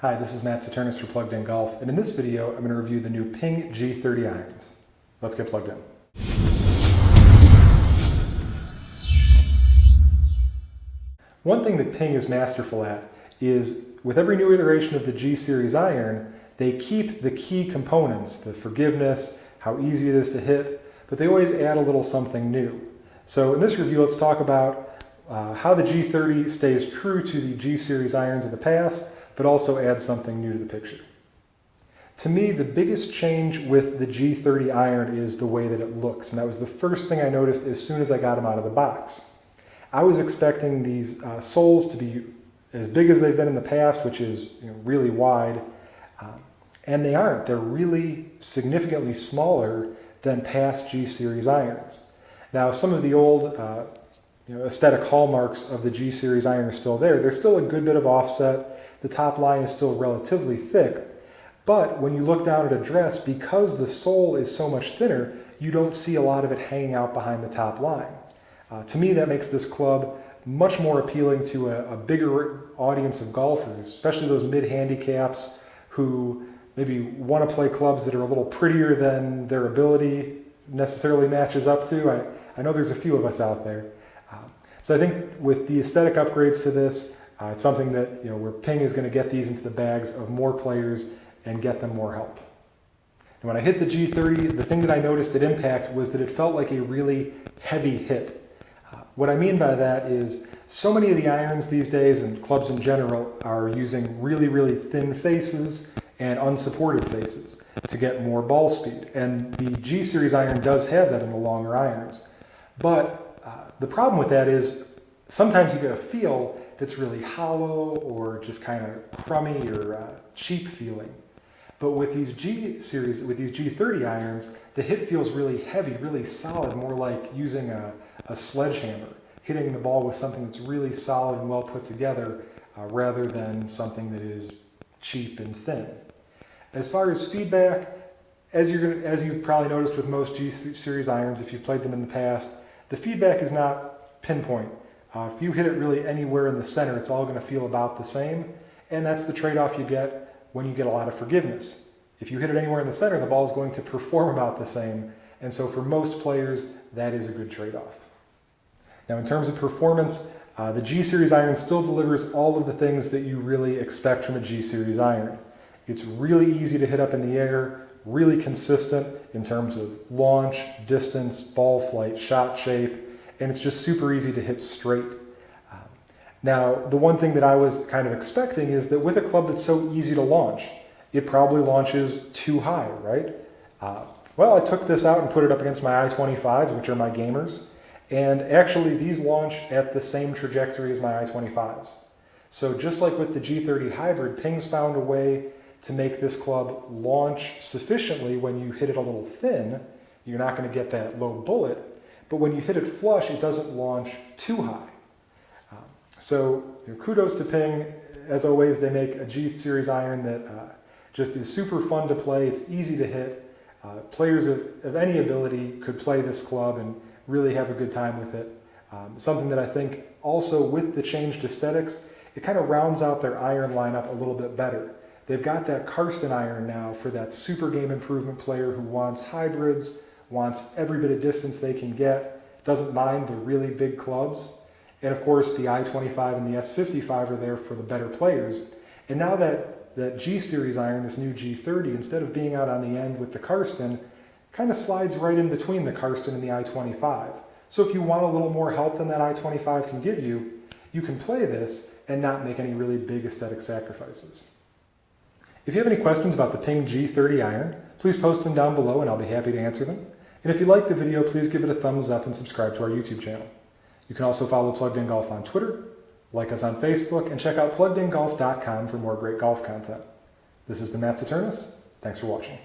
Hi, this is Matt Saternus for Plugged In Golf, and in this video I'm going to review the new PING G30 irons. Let's get plugged in. One thing that PING is masterful at is, with every new iteration of the G series iron, they keep the key components, the forgiveness, how easy it is to hit, but they always add a little something new. So in this review, let's talk about how the G30 stays true to the G series irons of the past, but also adds something new to the picture. To me, the biggest change with the G30 iron is the way that it looks, and that was the first thing I noticed as soon as I got them out of the box. I was expecting these soles to be as big as they've been in the past, which is really wide, and they aren't. They're really significantly smaller than past G series irons. Now, some of the old aesthetic hallmarks of the G series iron are still there. There's still a good bit of offset. The top line is still relatively thick, but when you look down at a dress, because the sole is so much thinner, you don't see a lot of it hanging out behind the top line. To me, that makes this club much more appealing to a bigger audience of golfers, especially those mid-handicaps who maybe want to play clubs that are a little prettier than their ability necessarily matches up to. I know there's a few of us out there. So I think with the aesthetic upgrades to this, it's something that where PING is going to get these into the bags of more players and get them more help. And when I hit the G30, the thing that I noticed at impact was that it felt like a really heavy hit. What I mean by that is so many of the irons these days, and clubs in general, are using really, really thin faces and unsupported faces to get more ball speed. And the G series iron does have that in the longer irons. But the problem with that is sometimes you get a feel that's really hollow or just kind of crummy or cheap feeling. But with these G series, with these G30 irons, the hit feels really heavy, really solid, more like using a sledgehammer, hitting the ball with something that's really solid and well put together, rather than something that is cheap and thin. As far as feedback, as you've probably noticed with most G series irons, if you've played them in the past, the feedback is not pinpoint. If you hit it really anywhere in the center, it's all going to feel about the same, and that's the trade-off you get when you get a lot of forgiveness. If you hit it anywhere in the center, the ball is going to perform about the same, and so for most players, that is a good trade-off. Now, in terms of performance, the G series iron still delivers all of the things that you really expect from a G series iron. It's really easy to hit up in the air, really consistent in terms of launch, distance, ball flight, shot shape, and it's just super easy to hit straight. Now, the one thing that I was kind of expecting is that with a club that's so easy to launch, it probably launches too high, right? Well, I took this out and put it up against my I-25s, which are my gamers, and actually these launch at the same trajectory as my I-25s. So just like with the G30 Hybrid, PING's found a way to make this club launch sufficiently when you hit it a little thin. You're not going to get that low bullet, but when you hit it flush, it doesn't launch too high. So kudos to PING. As always, they make a G series iron that just is super fun to play. It's easy to hit. Players of any ability could play this club and really have a good time with it. Something that I think also with the changed aesthetics, it kind of rounds out their iron lineup a little bit better. They've got that Karsten iron now for that super game improvement player who wants hybrids, wants every bit of distance they can get, doesn't mind the really big clubs. And of course, the I-25 and the S-55 are there for the better players. And now that G series iron, this new G30, instead of being out on the end with the Karsten, kind of slides right in between the Karsten and the I-25. So if you want a little more help than that I-25 can give you, you can play this and not make any really big aesthetic sacrifices. If you have any questions about the PING G30 iron, please post them down below and I'll be happy to answer them. And if you like the video, please give it a thumbs up and subscribe to our YouTube channel. You can also follow Plugged In Golf on Twitter, like us on Facebook, and check out pluggedingolf.com for more great golf content. This has been Matt Saternus. Thanks for watching.